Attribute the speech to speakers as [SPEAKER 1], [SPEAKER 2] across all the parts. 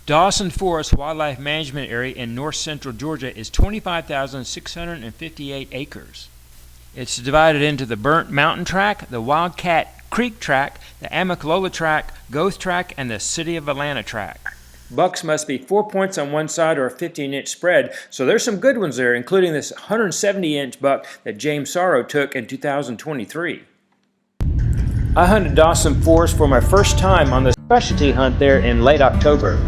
[SPEAKER 1] Dawson Forest Wildlife Management Area in north central Georgia is 25,658 acres. It's divided into the Burnt Mountain Tract, the Wildcat Creek Tract, the Amicalola Tract, Goth Tract, and the City of Atlanta Tract. Bucks must be 4 points on one side or a 15-inch spread, so there's some good ones there, including this 170-inch buck that James Sorrow took in 2023. I hunted Dawson Forest for my first time on the specialty hunt there in late October.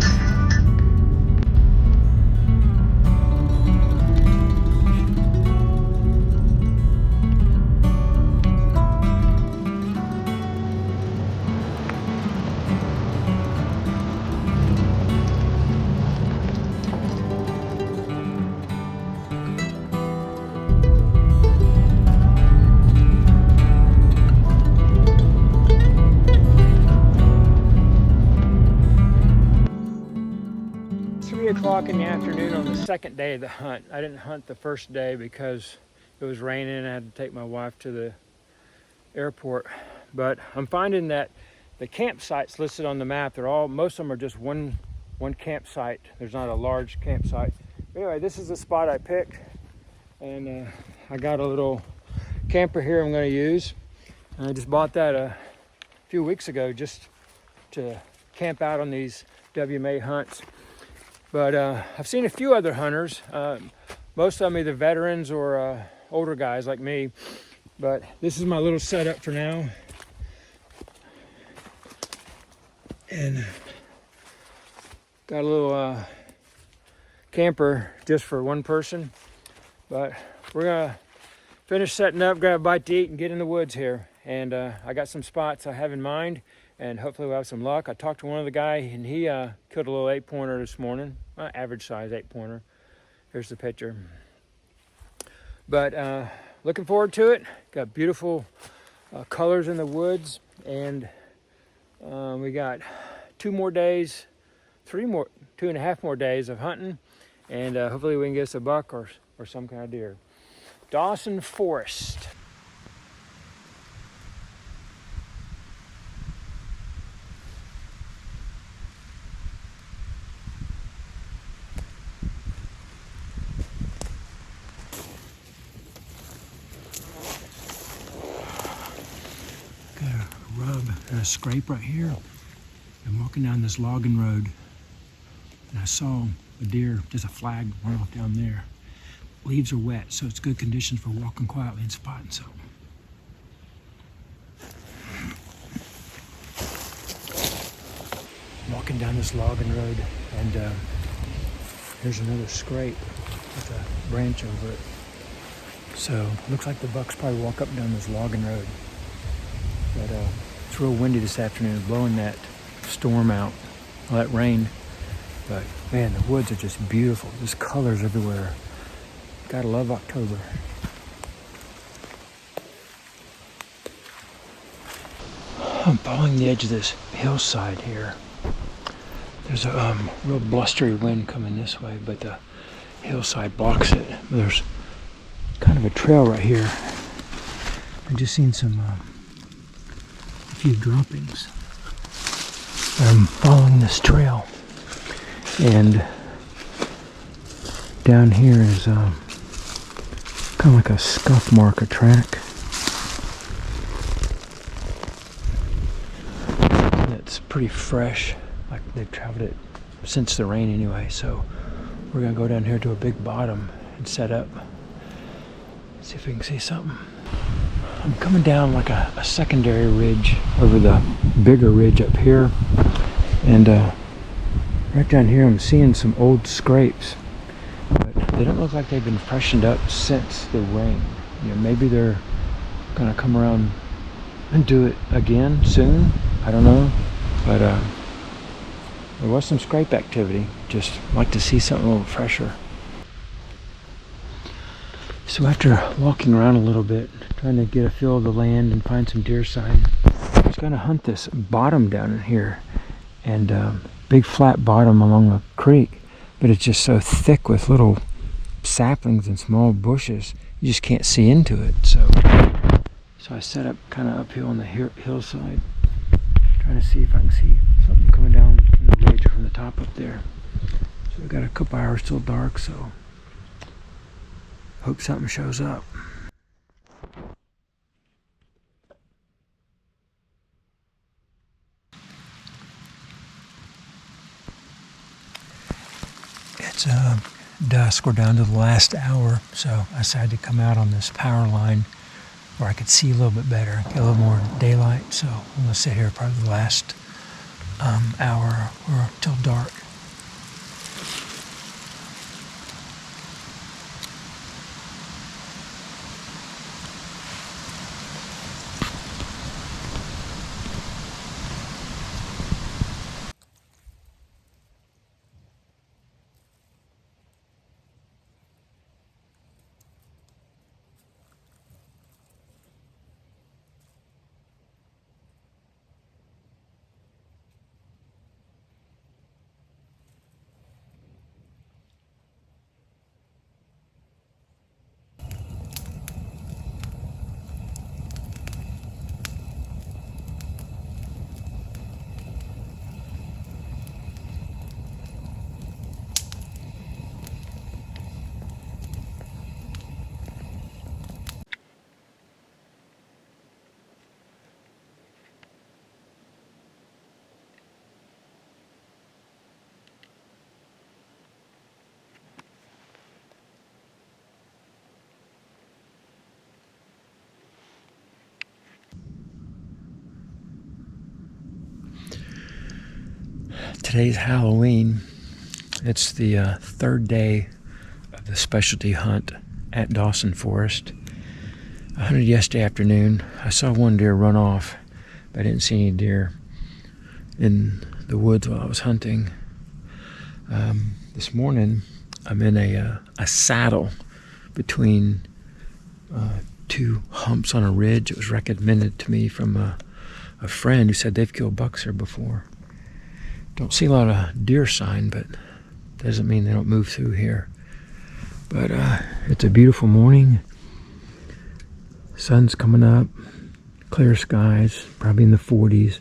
[SPEAKER 1] O'clock in the afternoon on the second day of the hunt. I didn't hunt the first day because it was raining and I had to take my wife to the airport. But I'm finding that the campsites listed on the map, most of them are just one campsite. There's not a large campsite. But anyway, this is the spot I picked, and I got a little camper here I'm going to use. And I just bought that a few weeks ago just to camp out on these WMA hunts. But I've seen a few other hunters, most of them either veterans or older guys like me. But this is my little setup for now. And got a little camper just for one person. But we're gonna finish setting up, grab a bite to eat, and get in the woods here. And I got some spots I have in mind, and hopefully we'll have some luck. I talked to one of the guy, and he killed a little 8-pointer this morning, average size 8-pointer. Here's the picture. But looking forward to it. Got beautiful colors in the woods, and we got 2.5 more days of hunting, and hopefully we can get us a buck or some kind of deer. Dawson Forest. A scrape right here. I'm walking down this logging road and I saw a deer, just a flag run off down there. Leaves are wet, so it's good conditions for walking quietly and spotting something. Walking down this logging road, and there's another scrape with a branch over it. So looks like the bucks probably walk up and down this logging road. But it's real windy this afternoon, blowing that storm out, all that rain. But man, the woods are just beautiful. There's colors everywhere. Gotta love October. I'm following the edge of this hillside here. There's a real blustery wind coming this way, but the hillside blocks it. There's kind of a trail right here. I've just seen some few droppings. I'm following this trail, and down here is kind of like a scuff mark, a track that's pretty fresh, like they've traveled it since the rain anyway. So we're gonna go down here to a big bottom and set up, see if we can see something. I'm coming down like a secondary ridge over the bigger ridge up here, and right down here I'm seeing some old scrapes, but they don't look like they've been freshened up since the rain. You know, maybe they're gonna come around and do it again soon, I don't know, but there was some scrape activity. Just like to see something a little fresher. So after walking around a little bit, trying to get a feel of the land and find some deer sign, I was going to hunt this bottom down in here, and big flat bottom along the creek, but it's just so thick with little saplings and small bushes, you just can't see into it. So I set up kind of uphill on the hillside, trying to see if I can see something coming down from the ridge from the top up there. So we got a couple hours till dark, so hope something shows up. It's dusk. We're down to the last hour, so I decided to come out on this power line where I could see a little bit better, get a little more daylight. So I'm gonna sit here probably the last hour or till dark. Today's Halloween. It's the third day of the specialty hunt at Dawson Forest. I hunted yesterday afternoon. I saw one deer run off, but I didn't see any deer in the woods while I was hunting. This morning, I'm in a saddle between two humps on a ridge. It was recommended to me from a friend who said they've killed bucks here before. Don't see a lot of deer sign, but doesn't mean they don't move through here. But it's a beautiful morning. Sun's coming up, clear skies, probably in the 40s,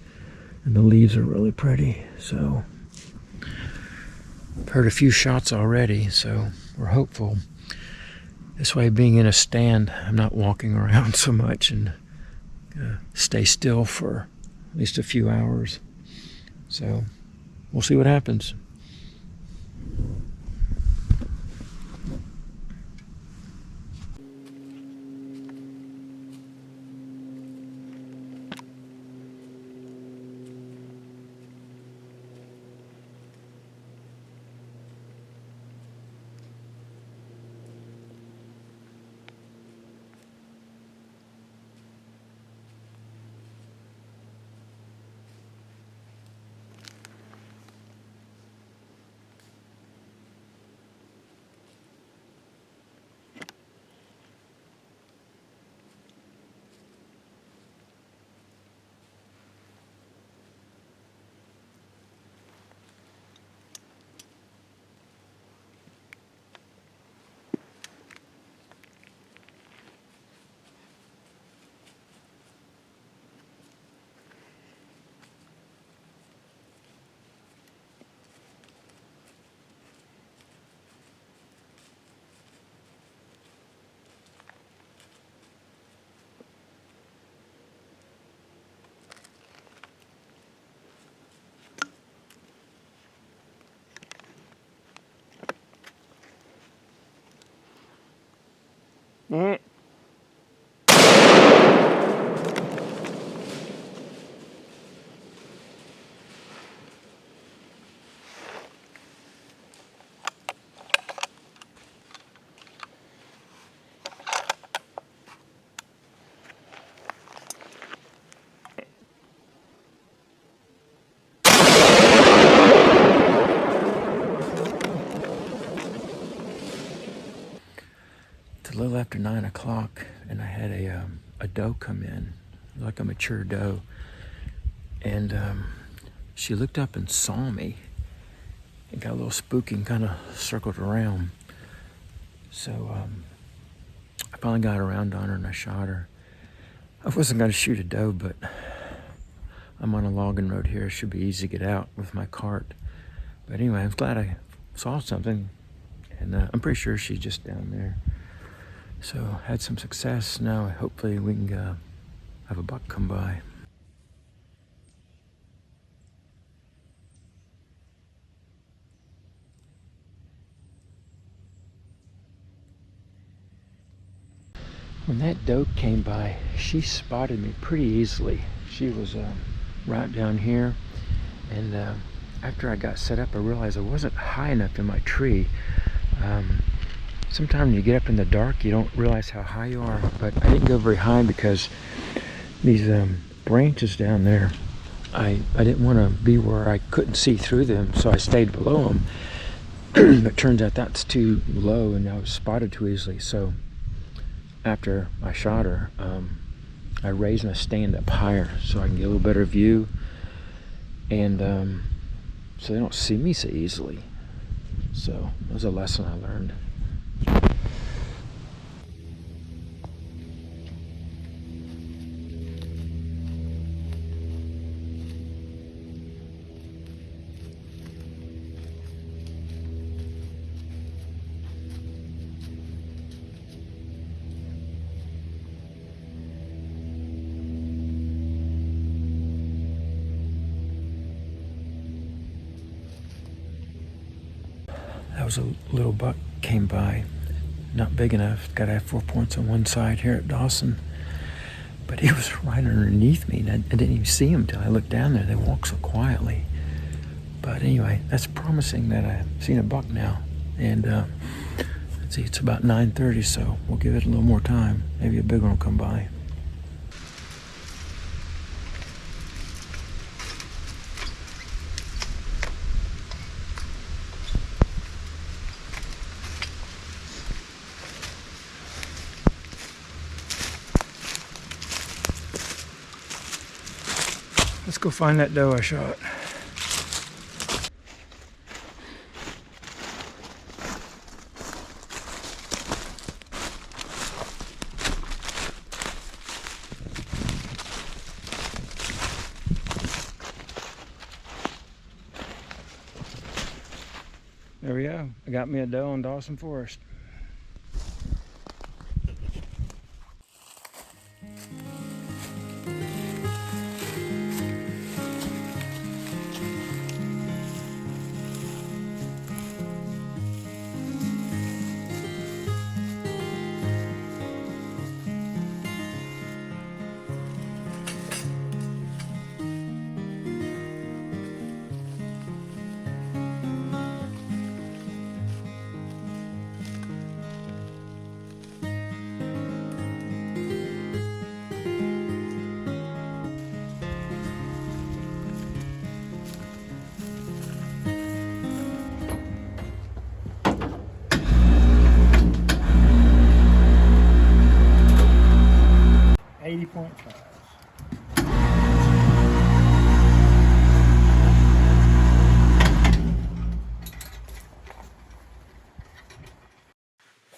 [SPEAKER 1] and the leaves are really pretty. So I've heard a few shots already, so we're hopeful. This way, being in a stand, I'm not walking around so much and stay still for at least a few hours. So we'll see what happens. Mm-hmm. A little after 9 o'clock, and I had a doe come in, like a mature doe, and she looked up and saw me and got a little spooky and kind of circled around. So I finally got around on her and I shot her. I wasn't going to shoot a doe, but I'm on a logging road here. It should be easy to get out with my cart. But anyway, I was glad I saw something, and I'm pretty sure she's just down there. So had some success. Now hopefully we can have a buck come by. When that doe came by, she spotted me pretty easily. She was right down here, and after I got set up, I realized I wasn't high enough in my tree. Sometimes when you get up in the dark, you don't realize how high you are, but I didn't go very high because these branches down there, I didn't want to be where I couldn't see through them, so I stayed below them. It turns out that's too low, and I was spotted too easily. So after I shot her, I raised my stand up higher so I can get a little better view, and so they don't see me so easily. So that was a lesson I learned. That was a little buck came by, not big enough. Got to have 4 points on one side here at Dawson, but he was right underneath me, and I didn't even see him till I looked down there. They walk so quietly. But anyway, that's promising that I've seen a buck now, and let's see, it's about 9:30, so we'll give it a little more time. Maybe a big one will come by. Let's go find that doe I shot. There we go. I got me a doe in Dawson Forest.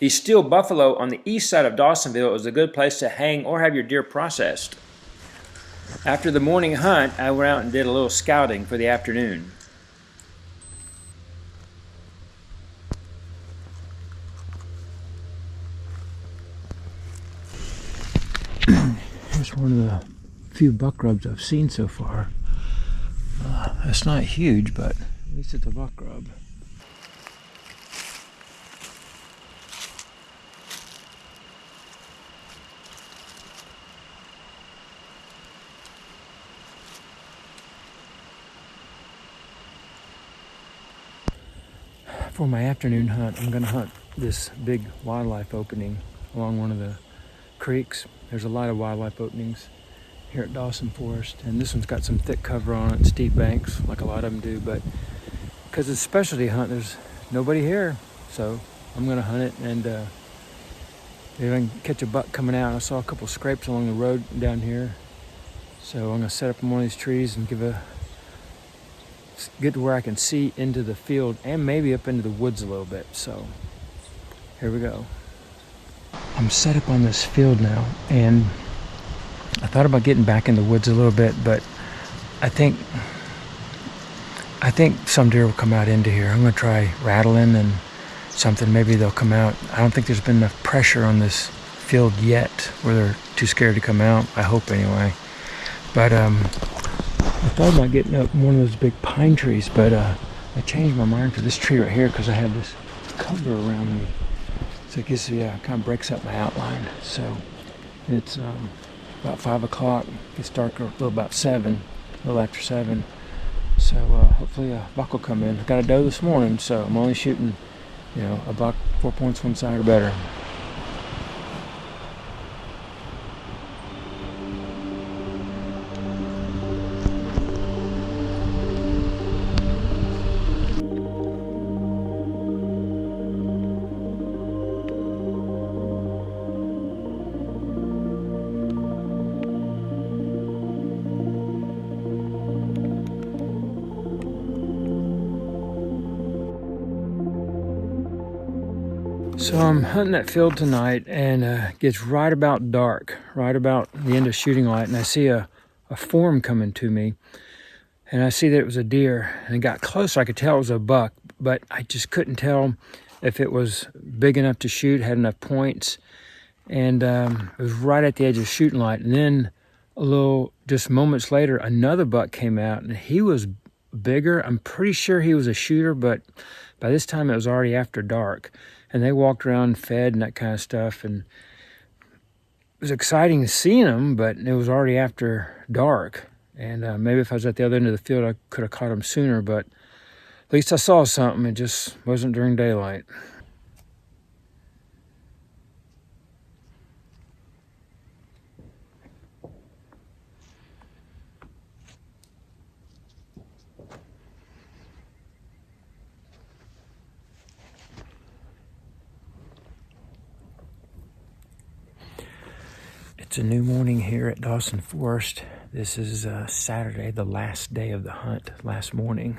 [SPEAKER 1] The steel buffalo on the east side of Dawsonville is a good place to hang or have your deer processed. After the morning hunt, I went out and did a little scouting for the afternoon. Here's one of the few buck rubs I've seen so far. It's not huge, but at least it's a buck rub. For my afternoon hunt, I'm going to hunt this big wildlife opening along one of the creeks. There's a lot of wildlife openings here at Dawson Forest, and this one's got some thick cover on it, steep banks, like a lot of them do, but because it's a specialty hunt, there's nobody here, so I'm going to hunt it, and maybe I can catch a buck coming out. I saw a couple scrapes along the road down here, so I'm going to set up in one of these trees and get to where I can see into the field and maybe up into the woods a little bit. So here we go. I'm set up on this field now, and I thought about getting back in the woods a little bit, but I think I think some deer will come out into here. I'm gonna try rattling and something. Maybe they'll come out. I don't think there's been enough pressure on this field yet where they're too scared to come out. I hope anyway. But I thought about getting up one of those big pine trees, but I changed my mind for this tree right here because I have this cover around me. So it gives, yeah, it kind of breaks up my outline. So it's about 5 o'clock. It gets darker a little about 7, a little after 7. So hopefully a buck will come in. I got a doe this morning, so I'm only shooting, you know, a buck 4 points one side or better. So I'm hunting that field tonight, and it gets right about dark, right about the end of shooting light, and I see a form coming to me, and I see that it was a deer, and it got closer. I could tell it was a buck, but I just couldn't tell if it was big enough to shoot, had enough points, and it was right at the edge of shooting light. And then just moments later, another buck came out, and he was bigger. I'm pretty sure he was a shooter, but by this time it was already after dark. And they walked around and fed and that kind of stuff. And it was exciting seeing them, but it was already after dark. And maybe if I was at the other end of the field, I could have caught them sooner. But at least I saw something. It just wasn't during daylight. It's a new morning here at Dawson Forest. This is Saturday, the last day of the hunt, last morning.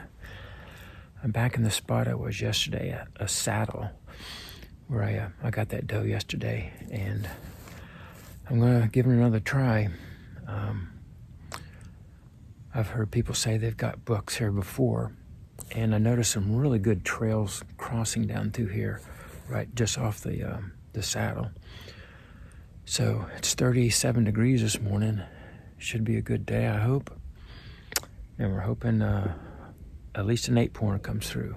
[SPEAKER 1] I'm back in the spot I was yesterday at a saddle where I got that doe yesterday, and I'm going to give it another try. I've heard people say they've got bucks here before, and I noticed some really good trails crossing down through here, right just off the saddle. So it's 37 degrees this morning. Should be a good day, I hope. And we're hoping at least an 8-pointer comes through.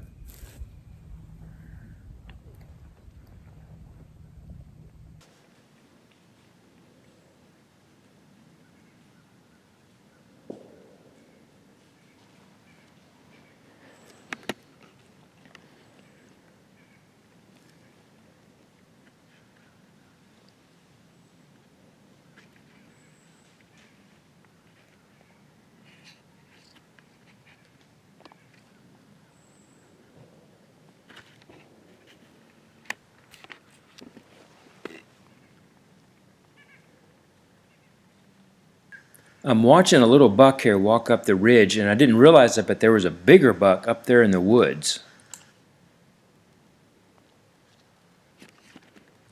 [SPEAKER 1] I'm watching a little buck here walk up the ridge, and I didn't realize it, but there was a bigger buck up there in the woods.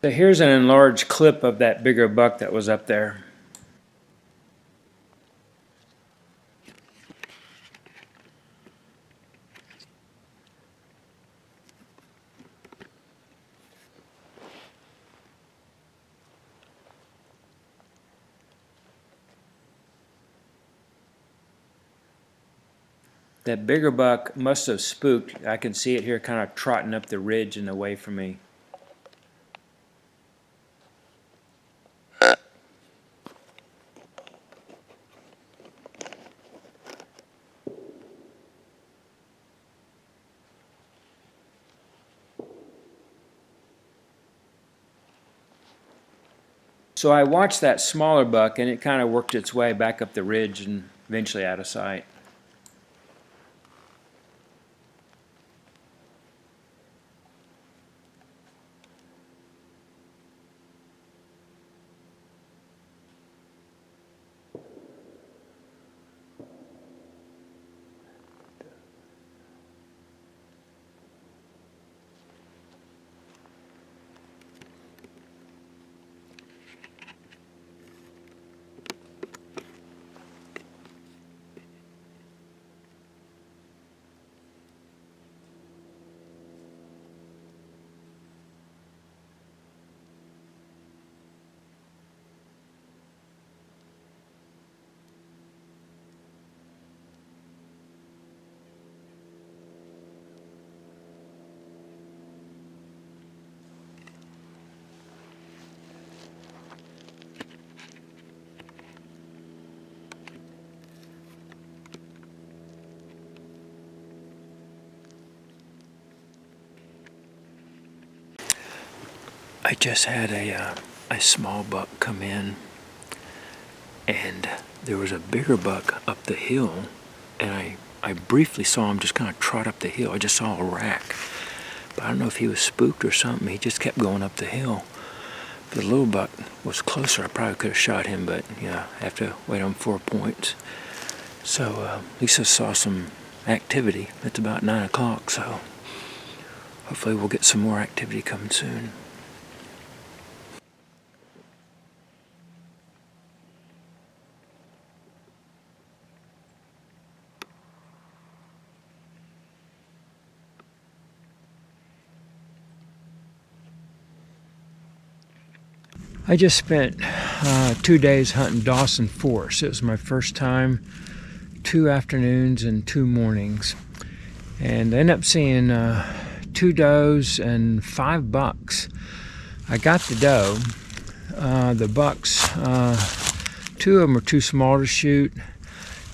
[SPEAKER 1] So here's an enlarged clip of that bigger buck that was up there. That bigger buck must have spooked. I can see it here kind of trotting up the ridge and away from me. So I watched that smaller buck, and it kind of worked its way back up the ridge and eventually out of sight. I just had a small buck come in, and there was a bigger buck up the hill, and I briefly saw him just kind of trot up the hill. I just saw a rack, but I don't know if he was spooked or something. He just kept going up the hill. The little buck was closer. I probably could have shot him, but yeah, I have to wait on 4 points. So at least I saw some activity. It's about 9 o'clock, so hopefully we'll get some more activity coming soon. I just spent 2 days hunting Dawson Forest. It was my first time, 2 afternoons and 2 mornings. And I ended up seeing 2 does and 5 bucks. I got the doe. The bucks, 2 of them were too small to shoot.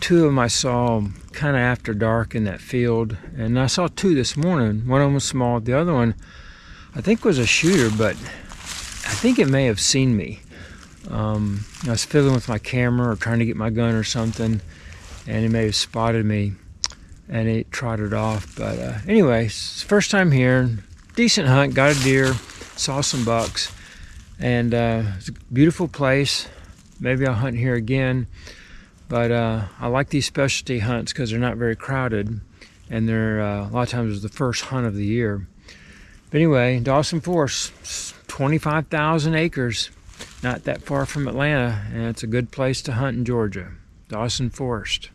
[SPEAKER 1] 2 of them I saw kind of after dark in that field. And I saw 2 this morning. One of them was small. The other one, I think, was a shooter, but I think it may have seen me. I was fiddling with my camera or trying to get my gun or something, and it may have spotted me, and it trotted off. But anyway, it's the first time here. Decent hunt, got a deer, saw some bucks, and it's a beautiful place. Maybe I'll hunt here again, but I like these specialty hunts because they're not very crowded, and they're a lot of times the first hunt of the year. But anyway, Dawson Forest, 25,000 acres, not that far from Atlanta, and it's a good place to hunt in Georgia. Dawson Forest.